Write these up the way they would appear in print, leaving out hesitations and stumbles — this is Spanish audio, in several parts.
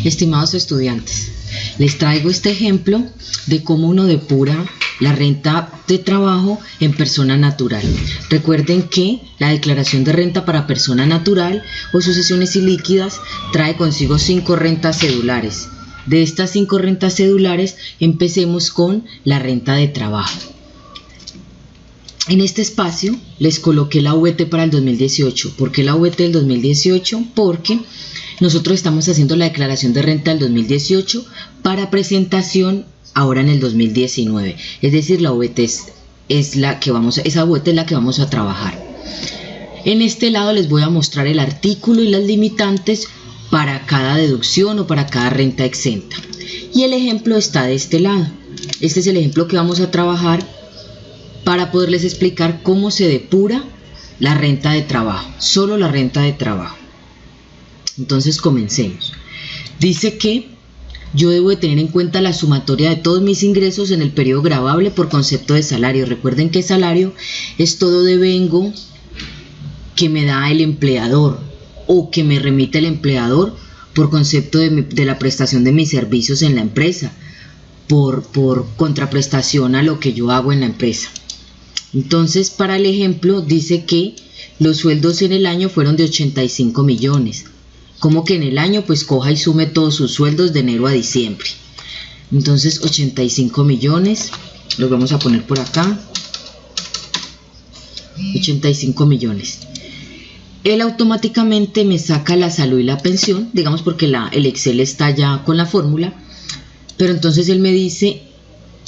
Estimados estudiantes, les traigo este ejemplo de cómo uno depura la renta de trabajo en persona natural. Recuerden que la declaración de renta para persona natural o sucesiones ilíquidas trae consigo 5 rentas cedulares. De estas 5 rentas cedulares, empecemos con la renta de trabajo. En este espacio les coloqué la VT para el 2018. ¿Por qué la VT del 2018? Porque nosotros estamos haciendo la declaración de renta del 2018 para presentación ahora en el 2019. Es decir, la VT es la que esa VT es la que vamos a trabajar. En este lado les voy a mostrar el artículo y las limitantes para cada deducción o para cada renta exenta. Y el ejemplo está de este lado. Este es el ejemplo que vamos a trabajar para poderles explicar cómo se depura la renta de trabajo, solo la renta de trabajo. Entonces comencemos. Dice que yo debo de tener en cuenta la sumatoria de todos mis ingresos en el periodo gravable por concepto de salario. Recuerden que salario es todo devengo que me da el empleador o que me remite el empleador por concepto de la prestación de mis servicios en la empresa, por contraprestación a lo que yo hago en la empresa. Entonces, para el ejemplo, dice que los sueldos en el año fueron de 85 millones. ¿Cómo que en el año? Pues coja y sume todos sus sueldos de enero a diciembre. Entonces, 85 millones, los vamos a poner por acá. 85 millones. Él automáticamente me saca la salud y la pensión, digamos porque el Excel está ya con la fórmula. Pero entonces él me dice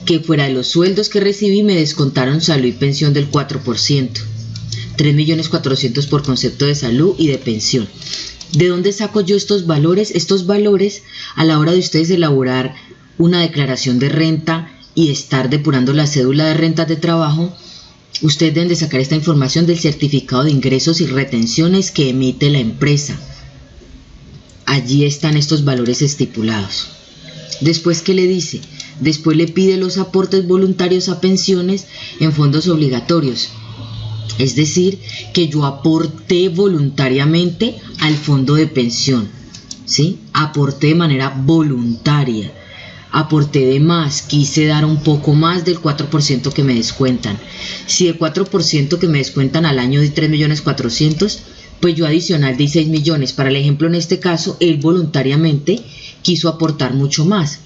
que fuera de los sueldos que recibí me descontaron salud y pensión del 4%, 3.400.000 por concepto de salud y de pensión. ¿De dónde saco yo estos valores? Estos valores, a la hora de ustedes elaborar una declaración de renta y estar depurando la cédula de rentas de trabajo, ustedes deben de sacar esta información del certificado de ingresos y retenciones que emite la empresa. Allí están estos valores estipulados. Después, ¿qué le dice? Después le pide los aportes voluntarios a pensiones en fondos obligatorios. Es decir, que yo aporté voluntariamente al fondo de pensión, ¿sí? Aporté de manera voluntaria. Aporté de más, quise dar un poco más del 4% que me descuentan. Si el 4% que me descuentan al año de 3.400.000, pues yo adicional di 6 millones. Para el ejemplo, en este caso, él voluntariamente quiso aportar mucho más.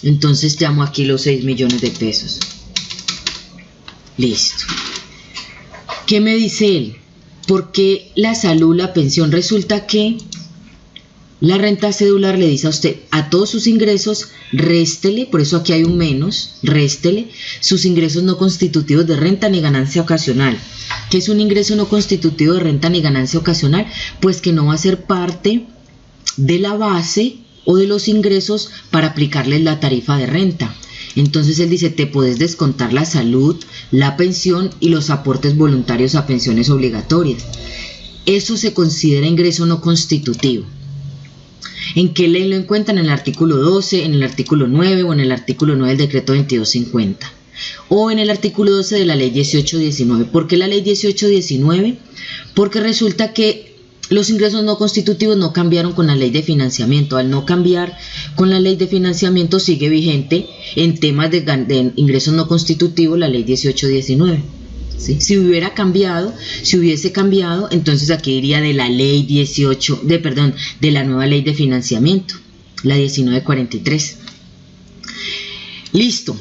Entonces llamo aquí los 6 millones de pesos. Listo. ¿Qué me dice él? ¿Por qué la salud, la pensión? Resulta que la renta cedular le dice a usted, a todos sus ingresos, réstele, por eso aquí hay un menos, réstele sus ingresos no constitutivos de renta ni ganancia ocasional. ¿Qué es un ingreso no constitutivo de renta ni ganancia ocasional? Pues que no va a ser parte de la base o de los ingresos para aplicarles la tarifa de renta. Entonces él dice, te puedes descontar la salud, la pensión y los aportes voluntarios a pensiones obligatorias. Eso se considera ingreso no constitutivo. ¿En qué ley lo encuentran? En el artículo 12, en el artículo 9 o en el artículo 9 del decreto 2250. O en el artículo 12 de la ley 1819. ¿Por qué la ley 1819? Porque resulta que los ingresos no constitutivos no cambiaron con la ley de financiamiento. Al no cambiar con la ley de financiamiento, sigue vigente en temas de ingresos no constitutivos la ley 1819. ¿Sí? Si hubiese cambiado, entonces aquí iría de la ley de la nueva ley de financiamiento, la 1943. Listo.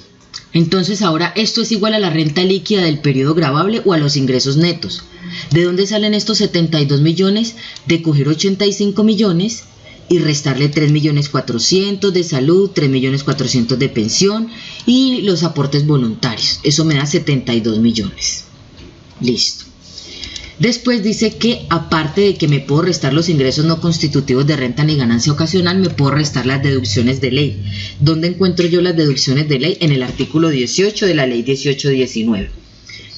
Entonces ahora esto es igual a la renta líquida del periodo gravable o a los ingresos netos. ¿De dónde salen estos 72 millones? De coger 85 millones y restarle 3.400.000 de salud, 3.400.000 de pensión y los aportes voluntarios. Eso me da 72 millones. Listo. Después dice que aparte de que me puedo restar los ingresos no constitutivos de renta ni ganancia ocasional, me puedo restar las deducciones de ley. ¿Dónde encuentro yo las deducciones de ley? En el artículo 18 de la ley 1819,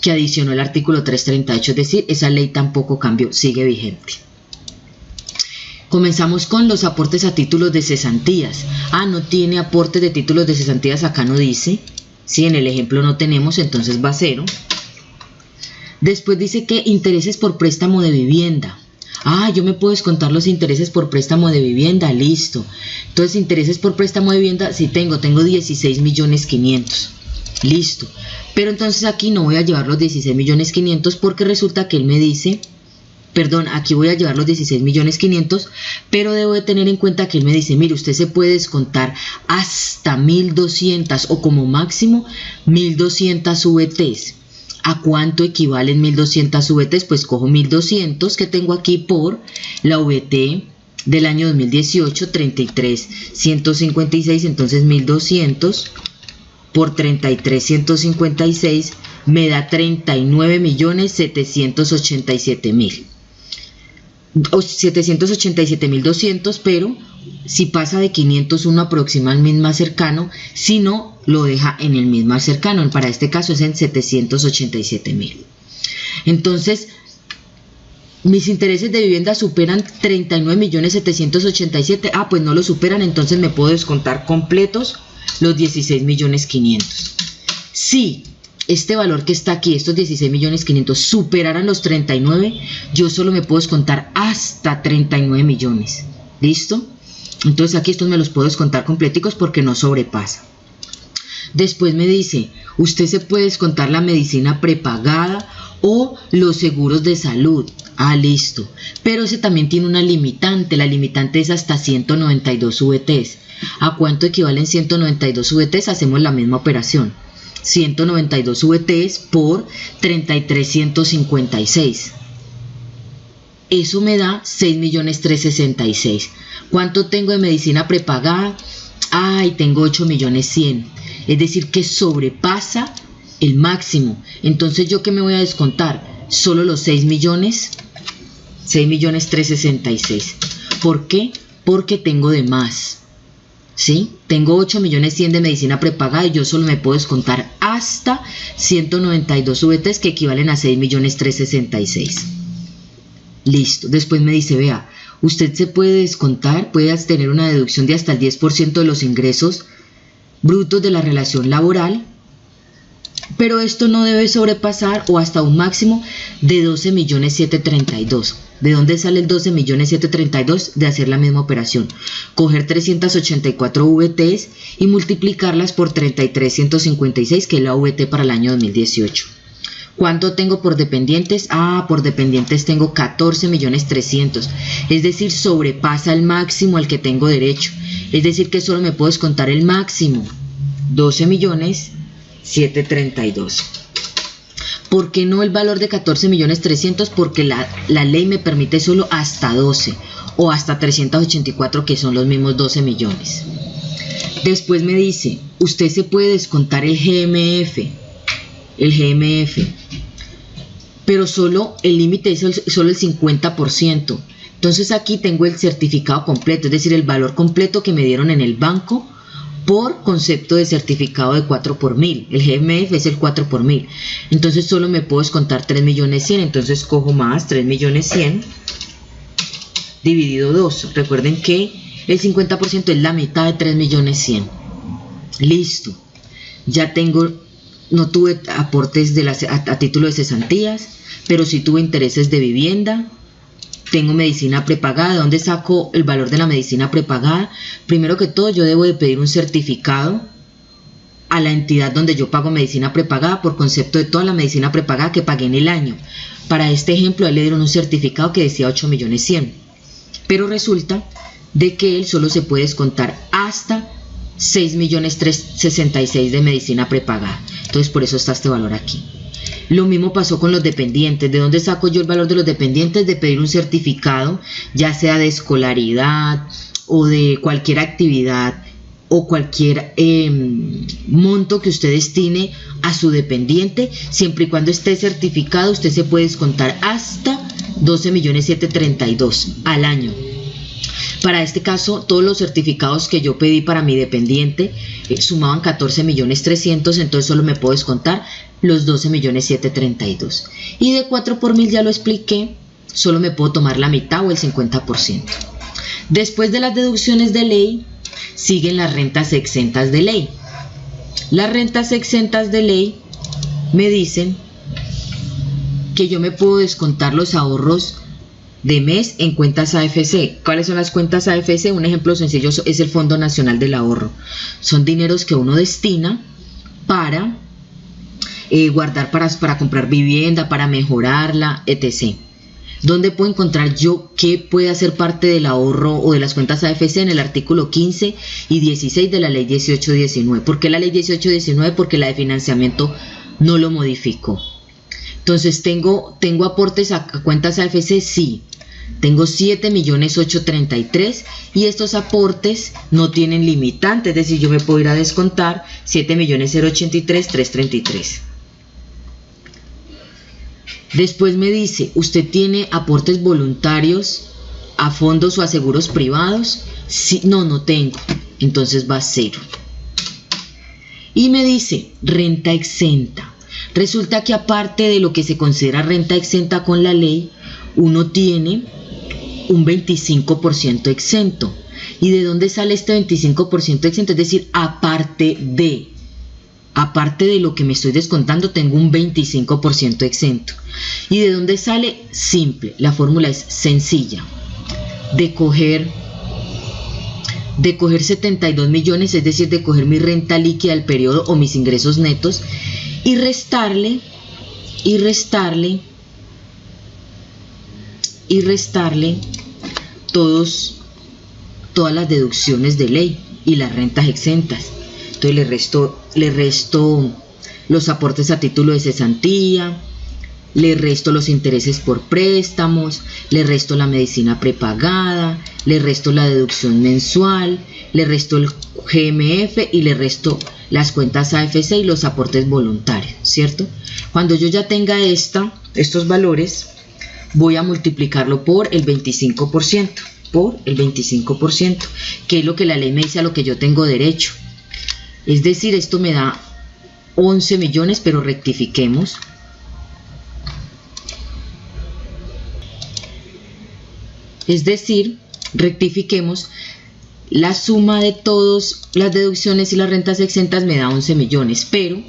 que adicionó el artículo 338, es decir, esa ley tampoco cambió, sigue vigente. Comenzamos con los aportes a títulos de cesantías. No tiene aportes de títulos de cesantías, acá no dice. Si en el ejemplo no tenemos, entonces va a 0. Después dice que intereses por préstamo de vivienda. Ah, yo me puedo descontar los intereses por préstamo de vivienda, listo. Entonces, intereses por préstamo de vivienda, sí tengo 16.500.000. Listo. Pero entonces aquí no voy a llevar los 16.500.000 porque resulta que él me dice, perdón, aquí voy a llevar los 16.500.000, pero debo de tener en cuenta que él me dice, mire, usted se puede descontar hasta 1.200 o como máximo 1.200 VTs. ¿A cuánto equivalen 1.200 VTs? Pues cojo 1.200 que tengo aquí por la VT del año 2018, 33.156, entonces 1.200 por 33.156 me da 39.787.000. O 787.200, pero si pasa de 501 aproximadamente más cercano, si no, lo deja en el mismo más cercano. Para este caso es en 787.000. Entonces, mis intereses de vivienda superan 39.787.000. Ah, pues no lo superan, entonces me puedo descontar completos los 16.500.000. Si este valor que está aquí, estos 16.500.000, superaran los 39, yo solo me puedo descontar hasta 39 millones. ¿Listo? Entonces aquí estos me los puedo descontar completicos porque no sobrepasa. Después me dice, usted se puede descontar la medicina prepagada o los seguros de salud. Ah, listo. Pero ese también tiene una limitante. La limitante es hasta 192 VTs. ¿A cuánto equivalen 192 VTs? Hacemos la misma operación. 192 VTs por 33.156. Eso me da 6.366.000. ¿Cuánto tengo de medicina prepagada? Ay, tengo 8.100.000. Es decir, que sobrepasa el máximo. Entonces, ¿yo qué me voy a descontar? Solo los 6 millones. 6.366.000. ¿Por qué? Porque tengo de más. ¿Sí? Tengo 8.100.000 de medicina prepagada y yo solo me puedo descontar hasta 192 VTs que equivalen a 6.366.000. Listo. Después me dice, vea, usted se puede descontar, puede tener una deducción de hasta el 10% de los ingresos brutos de la relación laboral, pero esto no debe sobrepasar o hasta un máximo de 12.732.000. ¿De dónde sale el 12.732.000? De hacer la misma operación. Coger 384 VTs y multiplicarlas por 33.156, que es la VT para el año 2018. ¿Cuánto tengo por dependientes? Ah, por dependientes tengo 14.300.000. Es decir, sobrepasa el máximo al que tengo derecho. Es decir, que solo me puedo descontar el máximo. 12.732.000. ¿Por qué no el valor de 14.300.000? Porque la ley me permite solo hasta 12 o hasta 384, que son los mismos 12 millones. Después me dice, usted se puede descontar el GMF, pero solo el límite es solo el 50%. Entonces aquí tengo el certificado completo, es decir, el valor completo que me dieron en el banco por concepto de certificado de 4 por 1000. El GMF es el 4 por 1000. Entonces solo me puedo descontar 3.100.000. Entonces cojo más 3.100.000 dividido 2. Recuerden que el 50% es la mitad de 3.100.000. Listo. Ya tengo, no tuve aportes a título de cesantías, pero sí tuve intereses de vivienda. Tengo medicina prepagada. ¿De dónde saco el valor de la medicina prepagada? Primero que todo, yo debo de pedir un certificado a la entidad donde yo pago medicina prepagada por concepto de toda la medicina prepagada que pagué en el año. Para este ejemplo, a él le dieron un certificado que decía 8.100.000. Pero resulta de que él solo se puede descontar hasta 6.366.000 de medicina prepagada. Entonces, por eso está este valor aquí. Lo mismo pasó con los dependientes. ¿De dónde saco yo el valor de los dependientes? De pedir un certificado, ya sea de escolaridad o de cualquier actividad o cualquier monto que usted destine a su dependiente. Siempre y cuando esté certificado, usted se puede descontar hasta 12.732.000 al año. Para este caso, todos los certificados que yo pedí para mi dependiente sumaban 14.300.000, entonces solo me puedo descontar los 12.732.000. Y de 4 por 1000 ya lo expliqué, solo me puedo tomar la mitad o el 50%. Después de las deducciones de ley, siguen las rentas exentas de ley. Las rentas exentas de ley me dicen que yo me puedo descontar los ahorros de mes en cuentas AFC. ¿Cuáles son las cuentas AFC? Un ejemplo sencillo es el Fondo Nacional del Ahorro. Son dineros que uno destina para guardar para comprar vivienda, para mejorarla, etc. ¿Dónde puedo encontrar yo qué puede hacer parte del ahorro o de las cuentas AFC? En el artículo 15 y 16 de la ley 1819. ¿Por qué la ley 1819? Porque la de financiamiento no lo modificó. Entonces, ¿tengo aportes a cuentas AFC? Sí. Tengo 7.833.000 y estos aportes no tienen limitante, es decir, yo me puedo ir a descontar 7.083.333. Después me dice, ¿usted tiene aportes voluntarios a fondos o a seguros privados? Sí, no tengo. Entonces va a 0. Y me dice, renta exenta. Resulta que aparte de lo que se considera renta exenta con la ley, uno tiene un 25% exento. ¿Y de dónde sale este 25% exento? Es decir, aparte de lo que me estoy descontando, tengo un 25% exento. ¿Y de dónde sale? Simple, la fórmula es sencilla. De coger 72 millones, es decir, de coger mi renta líquida del periodo o mis ingresos netos y restarle todas las deducciones de ley y las rentas exentas. Entonces le resto los aportes a título de cesantía, le resto los intereses por préstamos, le resto la medicina prepagada, le resto la deducción mensual, le resto el GMF y le resto las cuentas AFC y los aportes voluntarios, ¿cierto? Cuando yo ya tenga estos valores, voy a multiplicarlo por el 25%, que es lo que la ley me dice a lo que yo tengo derecho. Es decir, esto me da 11 millones, pero rectifiquemos. Es decir, rectifiquemos, la suma de todas las deducciones y las rentas exentas me da 11 millones, pero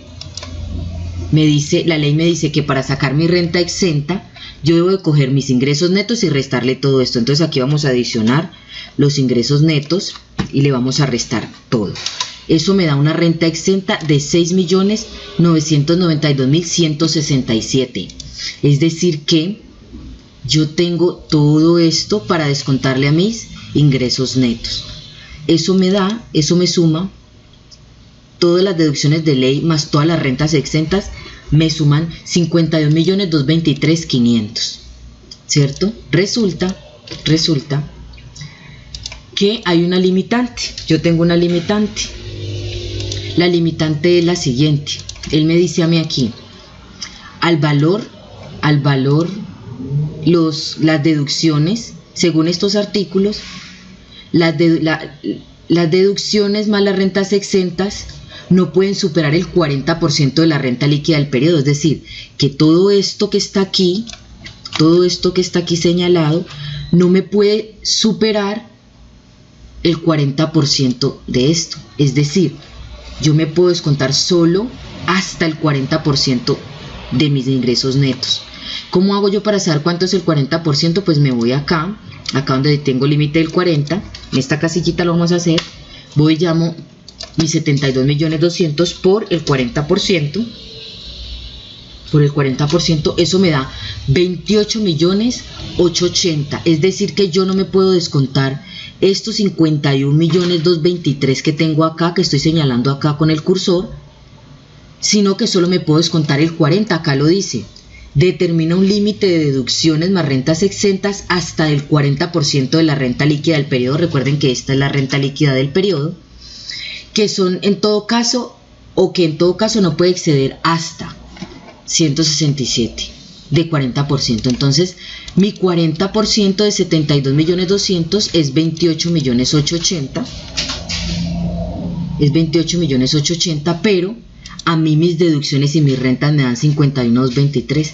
la ley me dice que para sacar mi renta exenta, yo debo de coger mis ingresos netos y restarle todo esto. Entonces aquí vamos a adicionar los ingresos netos y le vamos a restar todo. Eso me da una renta exenta de 6.992.167. Es decir que yo tengo todo esto para descontarle a mis ingresos netos. Eso me suma todas las deducciones de ley más todas las rentas exentas, me suman 51.223.500, ¿cierto? Resulta que hay una limitante. Yo tengo una limitante. La limitante es la siguiente. Él me dice a mí aquí, al valor las deducciones, según estos artículos, las deducciones más las rentas exentas no pueden superar el 40% de la renta líquida del periodo. Es decir, que todo esto que está aquí señalado, no me puede superar el 40% de esto. Es decir, yo me puedo descontar solo hasta el 40% de mis ingresos netos. ¿Cómo hago yo para saber cuánto es el 40%? Pues me voy acá donde tengo límite del 40, en esta casillita lo vamos a hacer, voy y llamo mis 72.200.000 por el 40%, eso me da 28.880.000, es decir que yo no me puedo descontar estos 51.223.000 que tengo acá, que estoy señalando acá con el cursor, sino que solo me puedo descontar el 40%, acá lo dice. Determina un límite de deducciones más rentas exentas hasta el 40% de la renta líquida del periodo. Recuerden que esta es la renta líquida del periodo, que son en todo caso no puede exceder hasta 167 de 40%. Entonces mi 40% de 72.200.000 es 28.880.000, pero a mí mis deducciones y mis rentas me dan 51.223,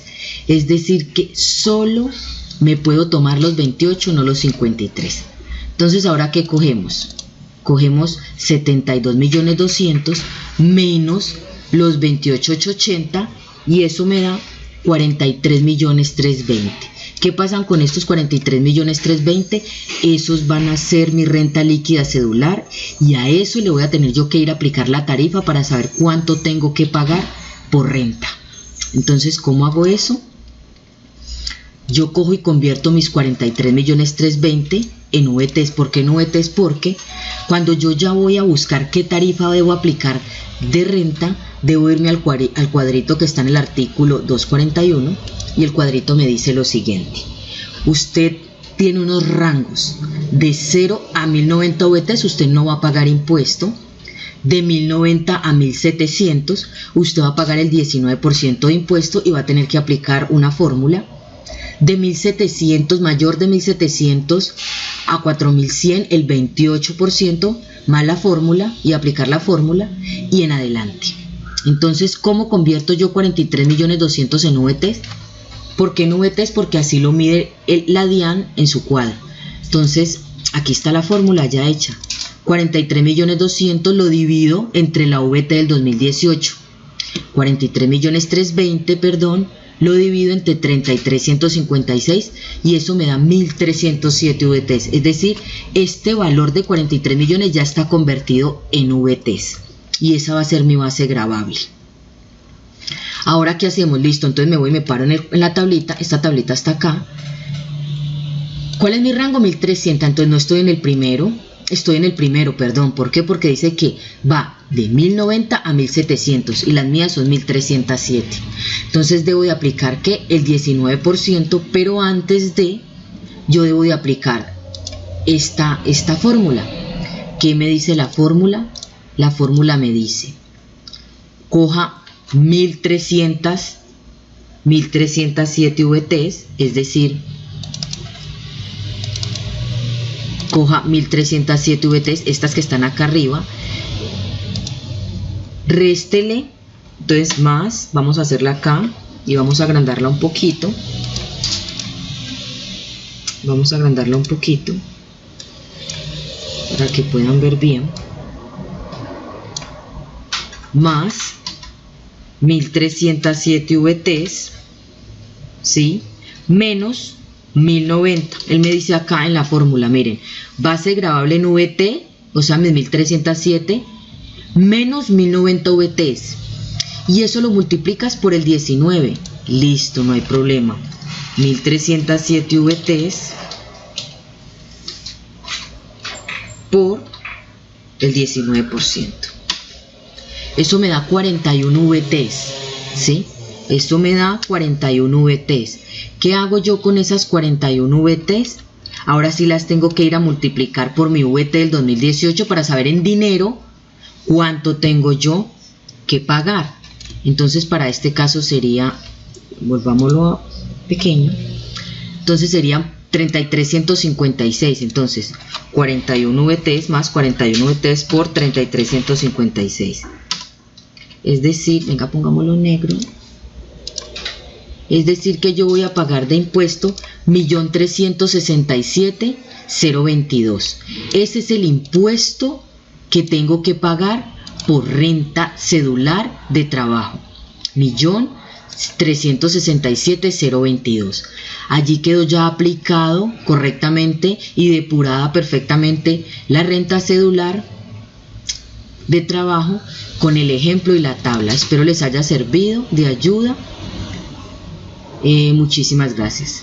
es decir que solo me puedo tomar los 28, no los 53. Entonces, ¿ahora qué cogemos? Cogemos 72.200.000 menos los 28.880 y eso me da 43.320.000, ¿Qué pasan con estos 43.320.000? Esos van a ser mi renta líquida cedular y a eso le voy a tener yo que ir a aplicar la tarifa para saber cuánto tengo que pagar por renta. Entonces, ¿cómo hago eso? Yo cojo y convierto mis 43.320.000 en VTs. ¿Por qué en VTs? Porque cuando yo ya voy a buscar qué tarifa debo aplicar de renta, debo irme al cuadrito que está en el artículo 241 y el cuadrito me dice lo siguiente: usted tiene unos rangos de 0 a 1090 VTs, usted no va a pagar impuesto. De 1090 a 1700 usted va a pagar el 19% de impuesto y va a tener que aplicar una fórmula. De 1700, mayor de 1700 a 4100, el 28% más la fórmula y aplicar la fórmula y en adelante. Entonces, ¿cómo convierto yo 43.200.000 en VTs? ¿Por qué en VTs? Porque así lo mide la DIAN en su cuadro. Entonces, aquí está la fórmula ya hecha. 43.200.000 lo divido entre la VT del 2018. 43.320.000, perdón, lo divido entre 33.156 y eso me da 1.307 VTs. Es decir, este valor de 43 millones ya está convertido en VTs y esa va a ser mi base gravable. Ahora, ¿qué hacemos? Listo, entonces me voy y me paro en la tablita. Esta tablita está acá. ¿Cuál es mi rango? 1.300. Entonces no estoy en el primero. Estoy en el primero, perdón. ¿Por qué? Porque dice que va de 1090 a 1700 y las mías son 1307. Entonces debo de aplicar ¿qué? El 19%, pero antes de, yo debo de aplicar esta fórmula. ¿Qué me dice la fórmula? La fórmula me dice: coja 1307 VTs, es decir, coja 1307 VTs, estas que están acá arriba, réstele, entonces más, vamos a hacerla acá y vamos a agrandarla un poquito. Vamos a agrandarla un poquito para que puedan ver bien. Más 1307 VTs, ¿sí? Menos 1090. Él me dice acá en la fórmula, miren, base gravable en VT, o sea, 1307 menos 1090 VTs. Y eso lo multiplicas por el 19. Listo, no hay problema. 1307 VTs por el 19%. Eso me da 41 VTs, ¿sí? Esto me da 41 VTs. ¿Qué hago yo con esas 41 VTs? Ahora sí las tengo que ir a multiplicar por mi VT del 2018 para saber en dinero cuánto tengo yo que pagar. Entonces, para este caso sería, volvámoslo a pequeño, entonces serían 33.156. Entonces, 41 VTs más 41 VTs por 33.156. Es decir, venga, pongámoslo negro. Es decir, que yo voy a pagar de impuesto 1.367.022. Ese es el impuesto que tengo que pagar por renta cedular de trabajo. 1.367.022. Allí quedó ya aplicado correctamente y depurada perfectamente la renta cedular de trabajo con el ejemplo y la tabla. Espero les haya servido de ayuda. Muchísimas gracias.